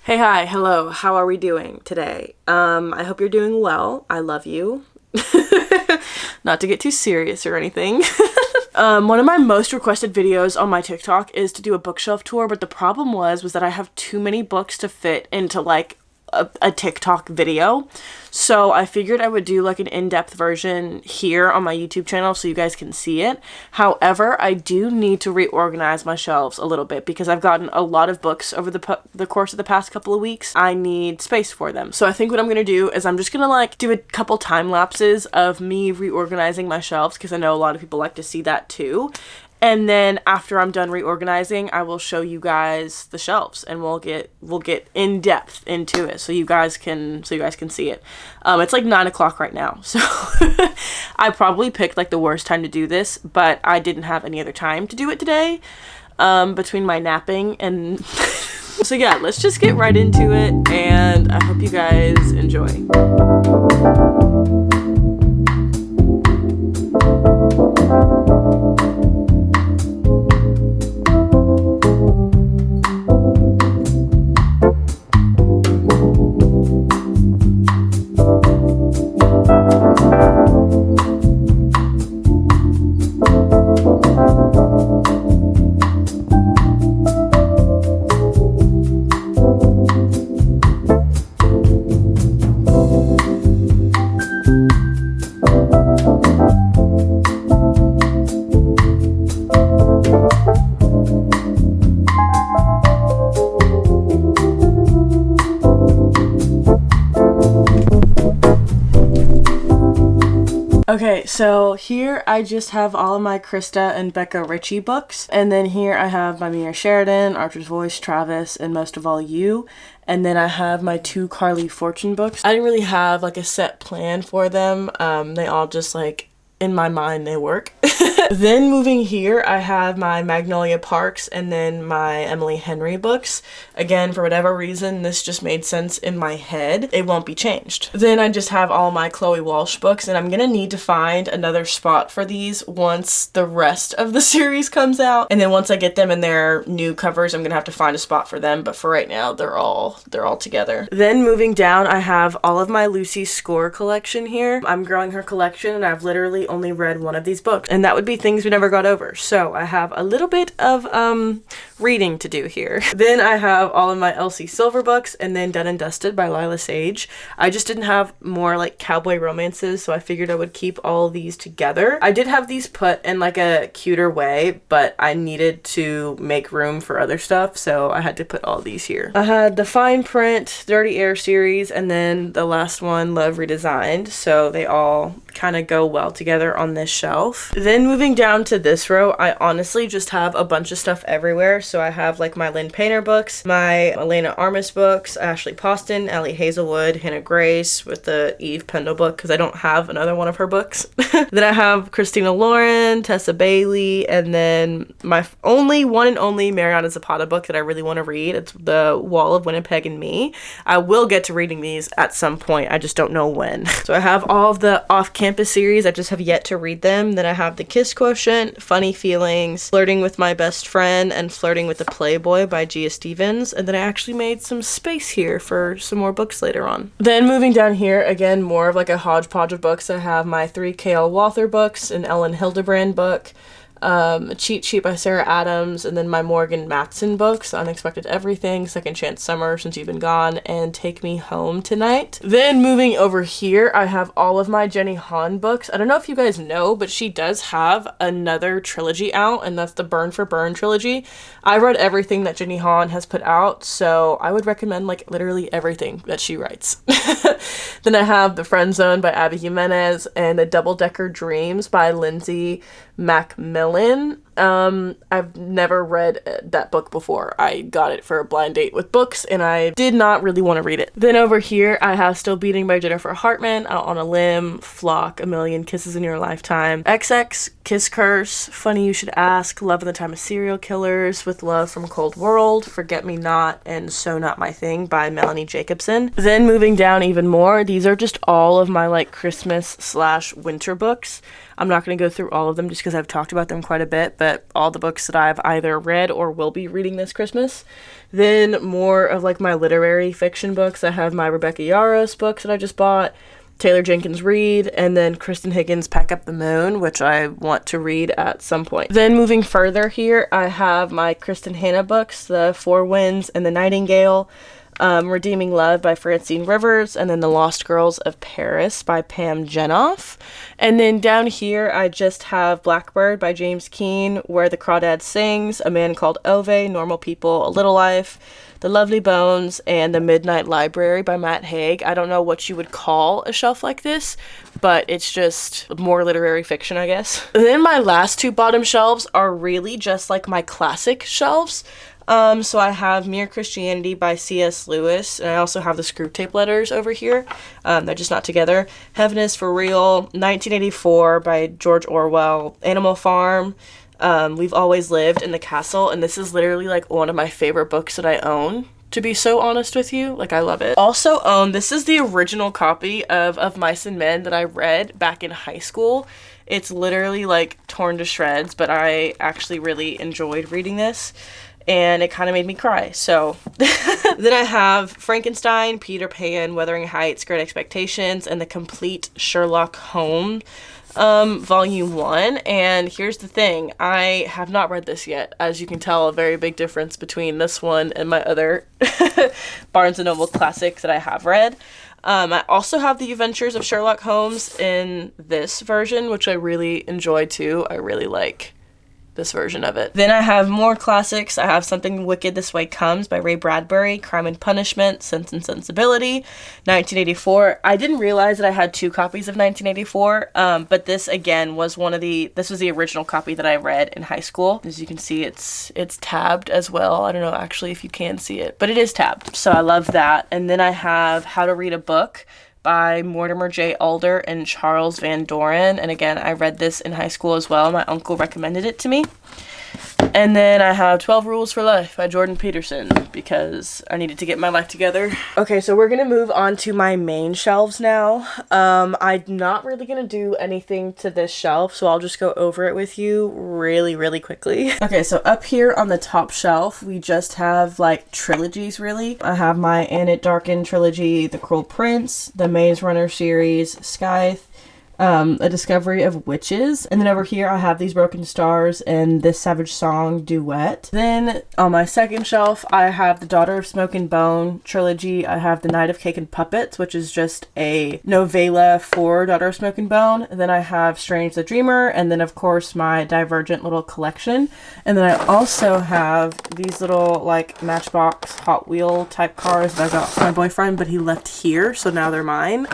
Hey, hi, hello, how are we doing today? I hope you're doing well. I love you. Not to get too serious or anything. One of my most requested videos on my TikTok is to do a bookshelf tour, but the problem was that I have too many books to fit into like a TikTok video. So I figured I would do like an in-depth version here on my YouTube channel so you guys can see it. However, I do need to reorganize my shelves a little bit because I've gotten a lot of books over the course of the past couple of weeks. I need space for them. So I think what I'm going to do is I'm just going to like do a couple time lapses of me reorganizing my shelves because I know a lot of people like to see that too. And then after I'm done reorganizing, I will show you guys the shelves and we'll get in depth into it so you guys can see it. It's like 9 o'clock right now. So I probably picked like the worst time to do this, but I didn't have any other time to do it today, between my napping and so yeah, let's just get right into it and I hope you guys enjoy. Okay, so here I just have all of my Krista and Becca Ritchie books. And then here I have my Mira Sheridan, Archer's Voice, Travis, and most of all you. And then I have my 2 Carly Fortune books. I didn't really have like a set plan for them. They all just like, in my mind, they work. Then moving here, I have my Magnolia Parks and then my Emily Henry books. Again, for whatever reason, this just made sense in my head. It won't be changed. Then I just have all my Chloe Walsh books, and I'm gonna need to find another spot for these once the rest of the series comes out. And then once I get them in their new covers, I'm gonna have to find a spot for them. But for right now, they're all together. Then moving down, I have all of my Lucy Score collection here. I'm growing her collection, and I've literally only read one of these books, and that would be Things We Never Got Over. So I have a little bit of reading to do here. Then I have all of my Elsie Silver books, and then Done and Dusted by Lila Sage. I just didn't have more like cowboy romances, so I figured I would keep all these together. I did have these put in like a cuter way, but I needed to make room for other stuff, so I had to put all these here. I had the Fine Print, Dirty Air series, and then the last one, Love Redesigned, so they all kind of go well together on this shelf. Then moving down to this row, I honestly just have a bunch of stuff everywhere. So I have like my Lynn Painter books, my Elena Armis books, Ashley Poston, Allie Hazelwood, Hannah Grace with the Eve Pendle book because I don't have another one of her books. Then I have Christina Lauren, Tessa Bailey, and then my only one and only Mariana Zapata book that I really want to read. It's The Wall of Winnipeg and Me. I will get to reading these at some point. I just don't know when. So I have all of the off-campus series. I just have yet to read them. Then I have The Kiss Quotient, Funny Feelings, Flirting with My Best Friend, and Flirting with the Playboy by Gia Stevens. And then I actually made some space here for some more books later on. Then moving down here, again, more of like a hodgepodge of books. I have my 3 K.L. Walther books, an Ellen Hildebrand book, a Cheat Sheet by Sarah Adams, and then my Morgan Matson books, Unexpected Everything, Second Chance Summer, Since You've Been Gone, and Take Me Home Tonight. Then moving over here, I have all of my Jenny Han books. I don't know if you guys know, but she does have another trilogy out, and that's the Burn for Burn trilogy. I read everything that Jenny Han has put out, so I would recommend like literally everything that she writes. Then I have The Friend Zone by Abby Jimenez and The Double Decker Dreams by Lindsay Macmillan. I've never read that book before. I got it for a blind date with books and I did not really want to read it. Then over here I have Still Beating by Jennifer Hartman, Out on a Limb, Flock, A Million Kisses in Your Lifetime, XX, Kiss Curse, Funny You Should Ask, Love in the Time of Serial Killers, With Love from Cold World, Forget Me Not, and So Not My Thing by Melanie Jacobson. Then moving down even more, these are just all of my like Christmas/winter books. I'm not going to go through all of them just because I've talked about them quite a bit, but all the books that I've either read or will be reading this Christmas. Then more of like my literary fiction books. I have my Rebecca Yarros books that I just bought, Taylor Jenkins Reid, and then Kristen Higgins' Pack Up the Moon, which I want to read at some point. Then moving further here, I have my Kristen Hanna books, The Four Winds and The Nightingale, Redeeming Love by Francine Rivers, and then The Lost Girls of Paris by Pam Jenoff. And then down here, I just have Blackbird by James Keane, Where the Crawdad Sings, A Man Called Ove, Normal People, A Little Life, The Lovely Bones, and The Midnight Library by Matt Haig. I don't know what you would call a shelf like this, but it's just more literary fiction, I guess. And then my last two bottom shelves are really just like my classic shelves. So I have Mere Christianity by C.S. Lewis, and I also have the Screw Tape Letters over here. They're just not together. Heaven is for Real, 1984 by George Orwell, Animal Farm, We've Always Lived in the Castle, and this is literally like one of my favorite books that I own, to be so honest with you. Like, I love it. Also own, this is the original copy of Mice and Men that I read back in high school. It's literally like torn to shreds, but I actually really enjoyed reading this, and it kind of made me cry. So then I have Frankenstein, Peter Pan, Wuthering Heights, Great Expectations, and The Complete Sherlock Holmes, Volume 1. And here's the thing, I have not read this yet. As you can tell, a very big difference between this one and my other Barnes & Noble classics that I have read. I also have The Adventures of Sherlock Holmes in this version, which I really enjoy too. I really like this version of it. Then I have more classics. I have Something Wicked This Way Comes by Ray Bradbury, Crime and Punishment, Sense and Sensibility, 1984. I didn't realize that I had two copies of 1984, but this again was this was the original copy that I read in high school. As you can see, it's tabbed as well. I don't know actually if you can see it, but it is tabbed. So I love that. And then I have How to Read a Book by Mortimer J. Alder and Charles Van Doren. And again, I read this in high school as well. My uncle recommended it to me. And then I have 12 Rules for Life by Jordan Peterson, because I needed to get my life together. Okay, so we're gonna move on to my main shelves now. I'm not really gonna do anything to this shelf, so I'll just go over it with you really quickly. Okay, so up here on the top shelf, we just have like trilogies, really. I have my Annette Darkin trilogy, The Cruel Prince, the Maze Runner series, Scythe, A Discovery of Witches, and then over here I have These Broken Stars and This Savage Song duet. Then on my second shelf I have the Daughter of Smoke and Bone trilogy. I have The Night of Cake and Puppets, which is just a novella for Daughter of Smoke and Bone. And then I have Strange the Dreamer, and then of course my Divergent little collection. And then I also have these little like Matchbox Hot Wheel type cars that I got from my boyfriend, but he left here, so now they're mine.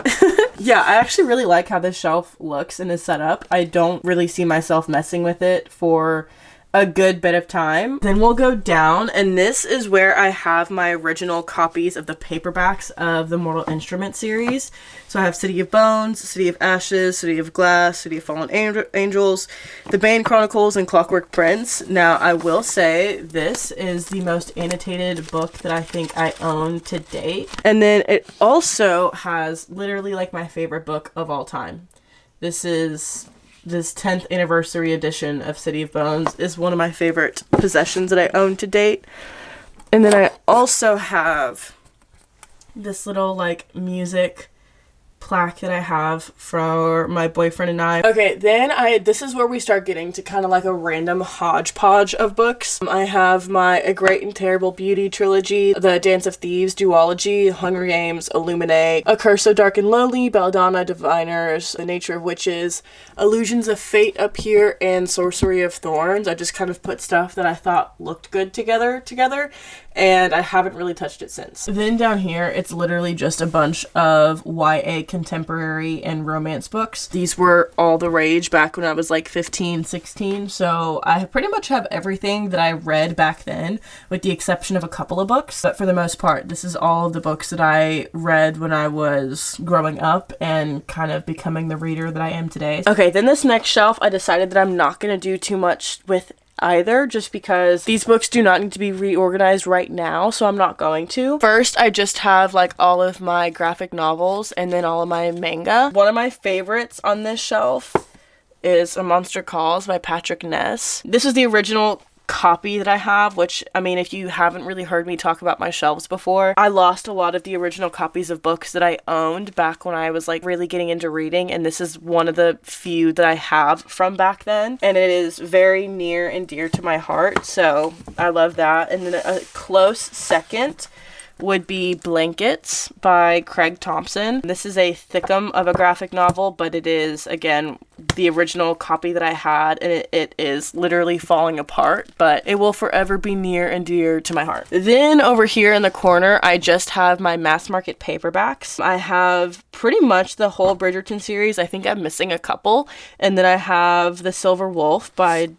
Yeah, I actually really like how this shelf looks and is set up. I don't really see myself messing with it for a good bit of time. Then we'll go down, and this is where I have my original copies of the paperbacks of the Mortal Instruments series. So I have City of Bones, City of Ashes, City of Glass, City of Fallen Angels, The Bane Chronicles, and Clockwork Prince. Now, I will say this is the most annotated book that I think I own to date. And then it also has literally like my favorite book of all time. This 10th anniversary edition of City of Bones is one of my favorite possessions that I own to date. And then I also have this little like music plaque that I have for my boyfriend and I. Okay, then this is where we start getting to kind of like a random hodgepodge of books. I have my A Great and Terrible Beauty trilogy, the Dance of Thieves duology, Hunger Games, Illuminae, A Curse So Dark and Lonely, Belladonna, Diviners, The Nature of Witches, Illusions of Fate up here, and Sorcery of Thorns. I just kind of put stuff that I thought looked good together, and I haven't really touched it since. Then down here, it's literally just a bunch of YA contemporary and romance books. These were all the rage back when I was like 15, 16, so I pretty much have everything that I read back then, with the exception of a couple of books. But for the most part, this is all of the books that I read when I was growing up and kind of becoming the reader that I am today. Okay, then this next shelf, I decided that I'm not going to do too much with either, just because these books do not need to be reorganized right now, so I'm not going to. First, I just have like all of my graphic novels and then all of my manga. One of my favorites on this shelf is A Monster Calls by Patrick Ness. This is the original copy that I have, which, I mean, if you haven't really heard me talk about my shelves before, I lost a lot of the original copies of books that I owned back when I was like really getting into reading, and this is one of the few that I have from back then, and it is very near and dear to my heart, so I love that. And then a close second would be Blankets by Craig Thompson. This is a thickum of a graphic novel, but it is, again, the original copy that I had, and it is literally falling apart, but it will forever be near and dear to my heart. Then over here in the corner, I just have my mass market paperbacks. I have pretty much the whole Bridgerton series. I think I'm missing a couple. And then I have The Silver Wolf by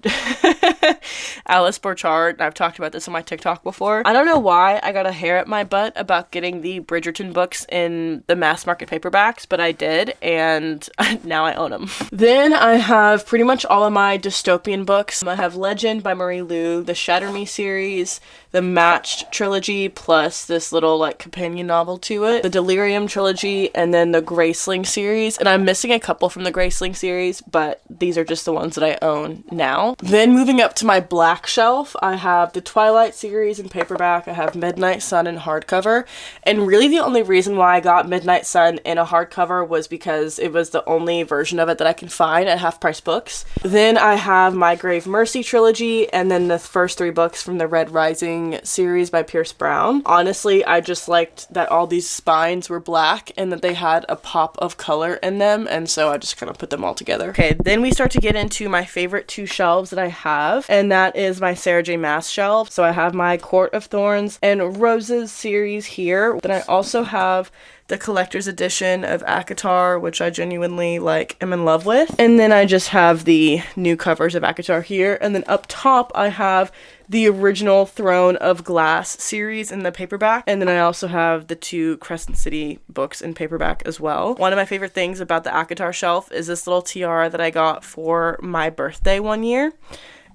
Alice Borchardt. I've talked about this on my TikTok before. I don't know why I got a hair at my butt about getting the Bridgerton books in the mass market paperbacks, but I did, and now I own them. Then I have pretty much all of my dystopian books. I have Legend by Marie Lu, the Shatter Me series, the Matched trilogy, plus this little like companion novel to it, the Delirium trilogy, and then the Graceling series. And I'm missing a couple from the Graceling series, but these are just the ones that I own now. Then moving up to my black shelf, I have the Twilight series in paperback. I have Midnight Sun in hardcover. And really the only reason why I got Midnight Sun in a hardcover was because it was the only version of it that I can find at Half Price Books. Then I have my Grave Mercy trilogy, and then the first 3 books from the Red Rising series by Pierce Brown. Honestly, I just liked that all these spines were black and that they had a pop of color in them, and so I just kind of put them all together. Okay, then we start to get into my favorite 2 shelves that I have, and that is my Sarah J. Maas shelf. So I have my Court of Thorns and Roses series here. Then I also have the collector's edition of ACOTAR, which I genuinely am in love with. And then I just have the new covers of ACOTAR here. And then up top I have the original Throne of Glass series in the paperback. And then I also have the 2 Crescent City books in paperback as well. One of my favorite things about the ACOTAR shelf is this little tiara that I got for my birthday one year.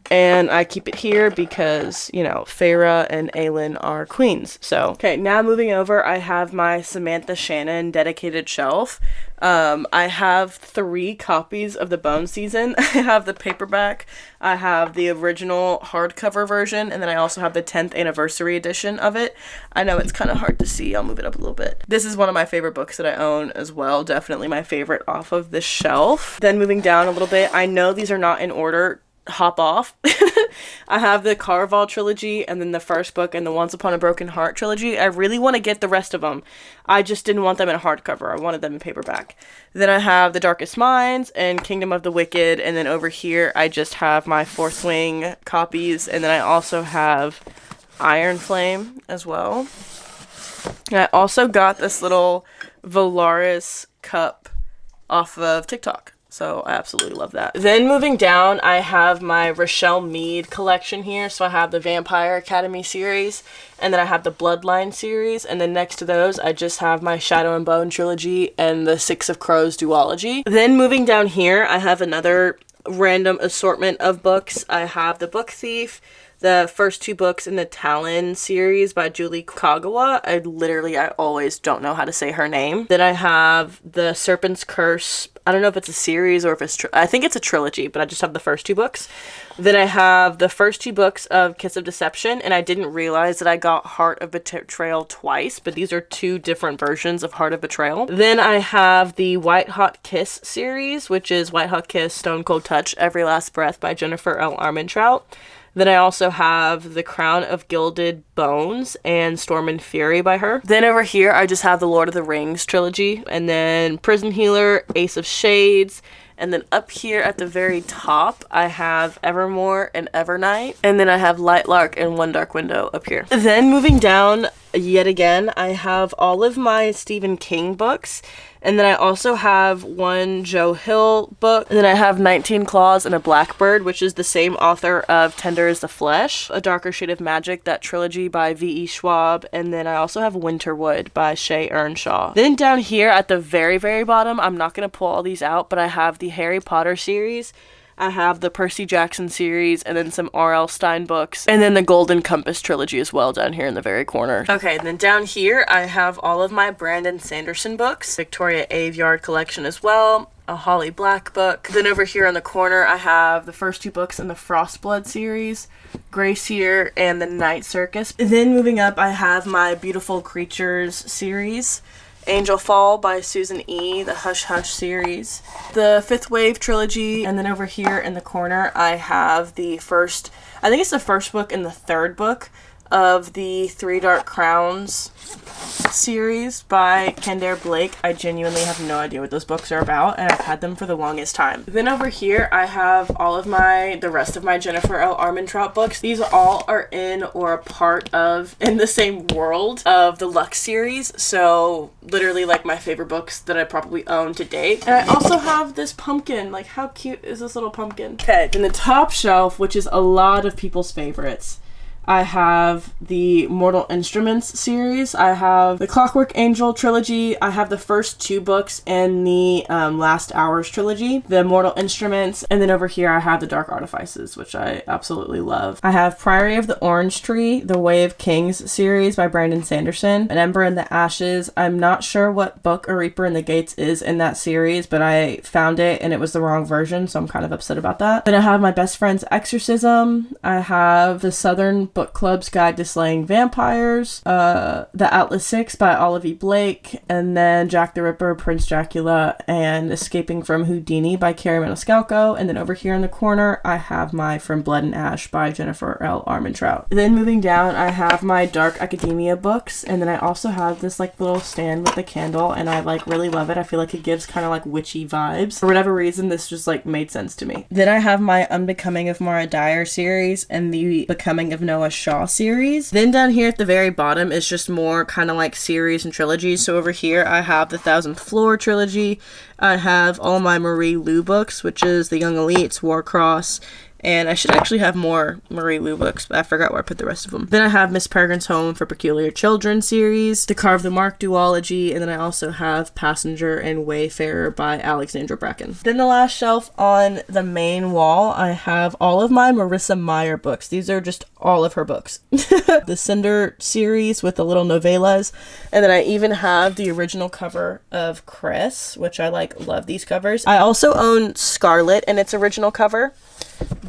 And I keep it here because, you know, Feyre and Aelin are queens. So, okay, now moving over, I have my Samantha Shannon dedicated shelf. I have 3 copies of the Bone Season. I have the paperback, I have the original hardcover version, and then I also have the 10th anniversary edition of it. I know it's kind of hard to see. I'll move it up a little bit. This is one of my favorite books that I own as well. Definitely my favorite off of this shelf. Then moving down a little bit, I know these are not in order. Hop off. I have the Caraval trilogy, and then the first book and the Once Upon a Broken Heart trilogy. I really want to get the rest of them. I just didn't want them in hardcover. I wanted them in paperback. Then I have The Darkest Minds and Kingdom of the Wicked, and then over here I just have my Fourth Wing copies, and then I also have Iron Flame as well. And I also got this little Valaris cup off of TikTok. So I absolutely love that. Then moving down, I have my Rochelle Mead collection here. So I have the Vampire Academy series, and then I have the Bloodline series, and then next to those, I just have my Shadow and Bone trilogy and the Six of Crows duology. Then moving down here, I have another random assortment of books. I have The Book Thief, the first 2 books in the Talon series by Julie Kagawa. I always don't know how to say her name. Then I have The Serpent's Curse. I don't know if it's a series or if it's, I think it's a trilogy, but I just have the first 2 books. Then I have the first 2 books of Kiss of Deception, and I didn't realize that I got Heart of Betrayal twice, but these are 2 different versions of Heart of Betrayal. Then I have the White Hot Kiss series, which is White Hot Kiss, Stone Cold Touch, Every Last Breath by Jennifer L. Armentrout. Then I also have The Crown of Gilded Bones and Storm and Fury by her. Then over here, I just have the Lord of the Rings trilogy, and then Prison Healer, Ace of Shades, and then up here at the very top, I have Evermore and Evernight, and then I have Lightlark and One Dark Window up here. Then moving down yet again, I have all of my Stephen King books, and then I also have one Joe Hill book, and then I have 19 Claws and a Blackbird, which is the same author of Tender as the Flesh, A Darker Shade of Magic, that trilogy by V.E. Schwab, and then I also have Winterwood by Shay Earnshaw. Then down here at the very, very bottom, I'm not going to pull all these out, but I have the Harry Potter series, I have the Percy Jackson series, and then some R.L. Stein books, and then the Golden Compass trilogy as well down here in the very corner. Okay, and then down here I have all of my Brandon Sanderson books, Victoria Aveyard collection as well, a Holly Black book. Then over here in the corner, I have the first 2 books in the Frostblood series, Grayseer and the Night Circus. Then moving up, I have my Beautiful Creatures series, Angel Fall by Susan E., the Hush Hush series, the Fifth Wave trilogy, and then over here in the corner, I have the first, I think it's the first book and the third book of the Three Dark Crowns series by Kendare Blake. I genuinely have no idea what those books are about, and I've had them for the longest time. Then over here, I have the rest of my Jennifer L. Armentrout books. These all are in or a part of, in the same world of the Lux series, so literally like my favorite books that I probably own to date. And I also have this pumpkin. Like, how cute is this little pumpkin? Okay, then the top shelf, which is a lot of people's favorites, I have the Mortal Instruments series. I have the Clockwork Angel trilogy. I have the first 2 books in the Last Hours trilogy, the Mortal Instruments, and then over here I have the Dark Artifices, which I absolutely love. I have Priory of the Orange Tree, the Way of Kings series by Brandon Sanderson, An Ember in the Ashes. I'm not sure what book A Reaper in the Gates is in that series, but I found it and it was the wrong version, so I'm kind of upset about that. Then I have My Best Friend's Exorcism. I have the Southern Book Club's Guide to Slaying Vampires, The Atlas Six by Olive E. Blake, and then Jack the Ripper, Prince Dracula, and Escaping from Houdini by Carrie Maniscalco. And then over here in the corner, I have my From Blood and Ash by Jennifer L. Armentrout. Then moving down, I have my Dark Academia books, and then I also have this like little stand with a candle, and I like really love it. I feel like it gives kind of like witchy vibes. For whatever reason, this just like made sense to me. Then I have my Unbecoming of Mara Dyer series and the Becoming of Noah Shaw series. Then down here at the very bottom is just more kind of like series and trilogies. So over here I have the Thousandth Floor trilogy. I have all my Marie Lu books, which is The Young Elites, Warcross, and I should actually have more Marie Lu books, but I forgot where I put the rest of them. Then I have Miss Peregrine's Home for Peculiar Children series, the Carve the Mark duology, and then I also have Passenger and Wayfarer by Alexandra Bracken. Then the last shelf on the main wall, I have all of my Marissa Meyer books. These are just all of her books. The Cinder series with the little novellas, and then I even have the original cover of Chris, which I love these covers. I also own Scarlet and its original cover,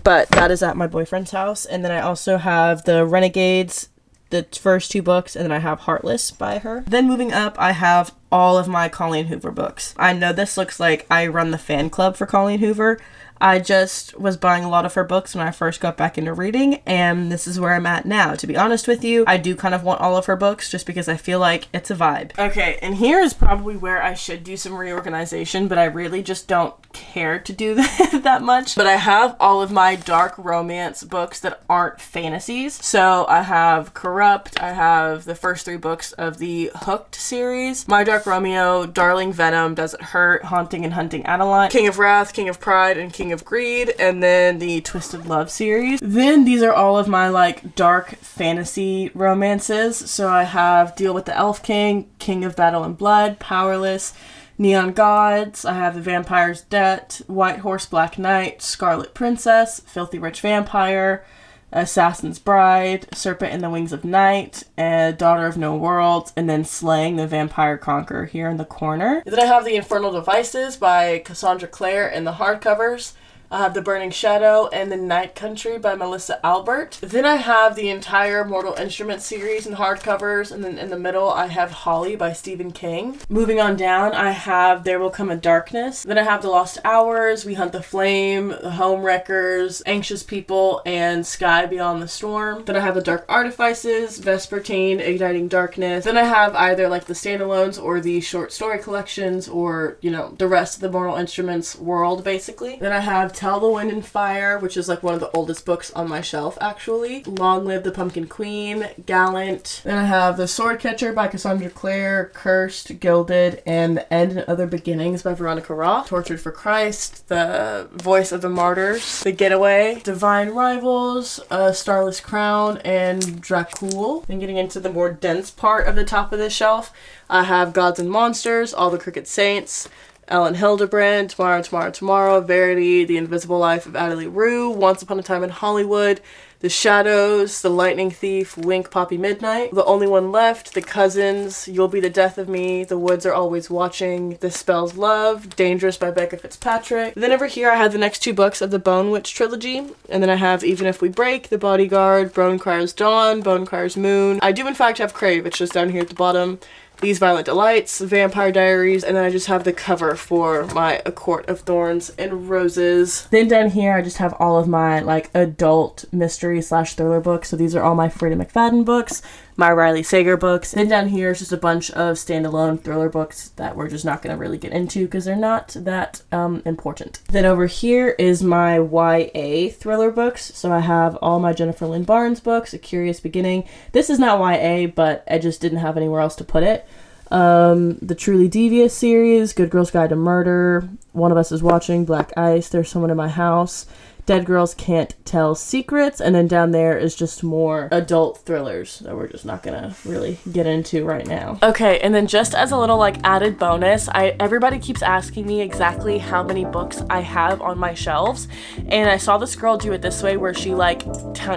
but that is at my boyfriend's house. And then I also have the Renegades, the first 2 books, and then I have Heartless by her. Then moving up, I have all of my Colleen Hoover books. I know this looks like I run the fan club for Colleen Hoover. I just was buying a lot of her books when I first got back into reading, and this is where I'm at now. To be honest with you, I do kind of want all of her books just because I feel like it's a vibe. Okay, and here is probably where I should do some reorganization, but I really just don't care to do that much. But I have all of my dark romance books that aren't fantasies. So I have Corrupt, I have the first 3 books of the Hooked series, My Dark Romeo, Darling Venom, Does It Hurt, Haunting and Hunting Adeline, King of Wrath, King of Pride, and King of Greed, and then the Twisted Love series. Then these are all of my like dark fantasy romances. So I have Deal with the Elf King, King of Battle and Blood, Powerless, Neon Gods, I have The Vampire's Debt, White Horse Black Knight, Scarlet Princess, Filthy Rich Vampire, Assassin's Bride, Serpent in the Wings of Night, and Daughter of No Worlds, and then Slaying the Vampire Conqueror here in the corner. Then I have The Infernal Devices by Cassandra Clare in the hardcovers. I have The Burning Shadow and The Night Country by Melissa Albert. Then I have the entire Mortal Instruments series in hardcovers, and then in the middle I have Holly by Stephen King. Moving on down, I have There Will Come a Darkness. Then I have The Lost Hours, We Hunt the Flame, The Homewreckers, Anxious People, and Sky Beyond the Storm. Then I have The Dark Artifices, Vespertine, Igniting Darkness. Then I have either like the standalones or the short story collections, or, you know, the rest of the Mortal Instruments world, basically. Then I have Tell the Wind and Fire, which is like one of the oldest books on my shelf, actually. Long Live the Pumpkin Queen, Gallant. Then I have The Sword Catcher by Cassandra Clare, Cursed, Gilded, and The End and Other Beginnings by Veronica Roth, Tortured for Christ, The Voice of the Martyrs, The Getaway, Divine Rivals, Starless Crown, and Dracul. Then getting into the more dense part of the top of this shelf, I have Gods and Monsters, All the Crooked Saints, Ellen Hildebrand, Tomorrow, Verity, The Invisible Life of Adelie Rue, Once Upon a Time in Hollywood, The Shadows, The Lightning Thief, Wink, Poppy, Midnight. The Only One Left, The Cousins, You'll Be the Death of Me, The Woods Are Always Watching, The Spells Love, Dangerous by Becca Fitzpatrick. Then over here I have the next 2 books of the Bone Witch trilogy, and then I have Even If We Break, The Bodyguard, Bonecryer's Dawn, Bonecryer's Moon. I do in fact have Crave, it's just down here at the bottom. These Violent Delights, Vampire Diaries, and then I just have the cover for my A Court of Thorns and Roses. Then down here I just have all of my like adult mystery / thriller books. So these are all my Freida McFadden books, my Riley Sager books. Then down here is just a bunch of standalone thriller books that we're just not going to really get into because they're not that important. Then over here is my YA thriller books. So I have all my Jennifer Lynn Barnes books, A Curious Beginning. This is not YA, but I just didn't have anywhere else to put it. The Truly Devious series, Good Girl's Guide to Murder, One of Us is Watching, Black Ice, There's Someone in My House, Dead Girls Can't Tell Secrets, and then down there is just more adult thrillers that we're just not gonna really get into right now. Okay, and then just as a little like added bonus, everybody keeps asking me exactly how many books I have on my shelves, and I saw this girl do it this way where she like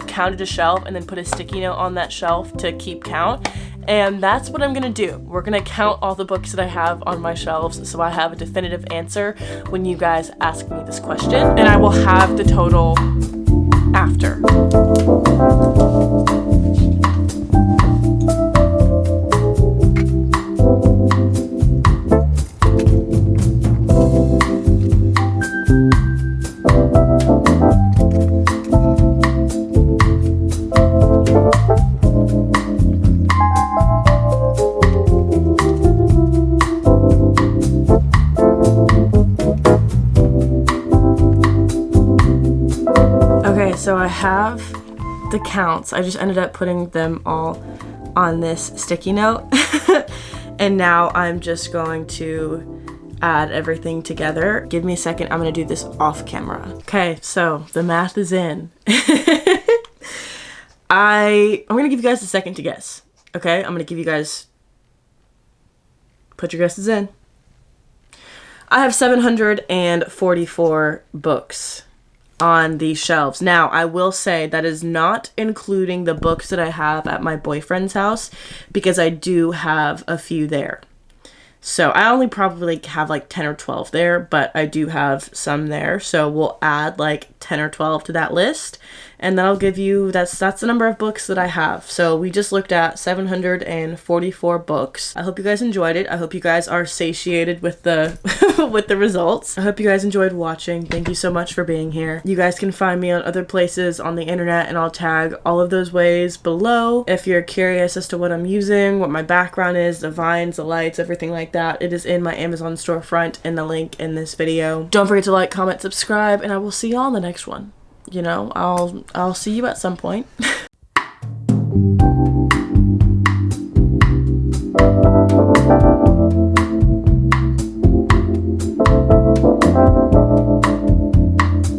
counted a shelf and then put a sticky note on that shelf to keep count. And that's what I'm gonna do. We're gonna count all the books that I have on my shelves so I have a definitive answer when you guys ask me this question, and I will have the total after. So I have the counts. I just ended up putting them all on this sticky note. And now I'm just going to add everything together. Give me a second. I'm going to do this off camera. Okay, so the math is in. I'm going to give you guys a second to guess. Okay, I'm going to give you guys... Put your guesses in. I have 744 books on these shelves. Now, I will say that is not including the books that I have at my boyfriend's house because I do have a few there. So I only probably have like 10 or 12 there, but I do have some there. So we'll add like 10 or 12 to that list. And then I'll give you, that's the number of books that I have. So we just looked at 744 books. I hope you guys enjoyed it. I hope you guys are satiated with the with the results. I hope you guys enjoyed watching. Thank you so much for being here. You guys can find me on other places on the internet, and I'll tag all of those ways below. If you're curious as to what I'm using, what my background is, the vines, the lights, everything like that, it is in my Amazon storefront in the link in this video. Don't forget to like, comment, subscribe, and I will see y'all in the next one. You know, I'll see you at some point.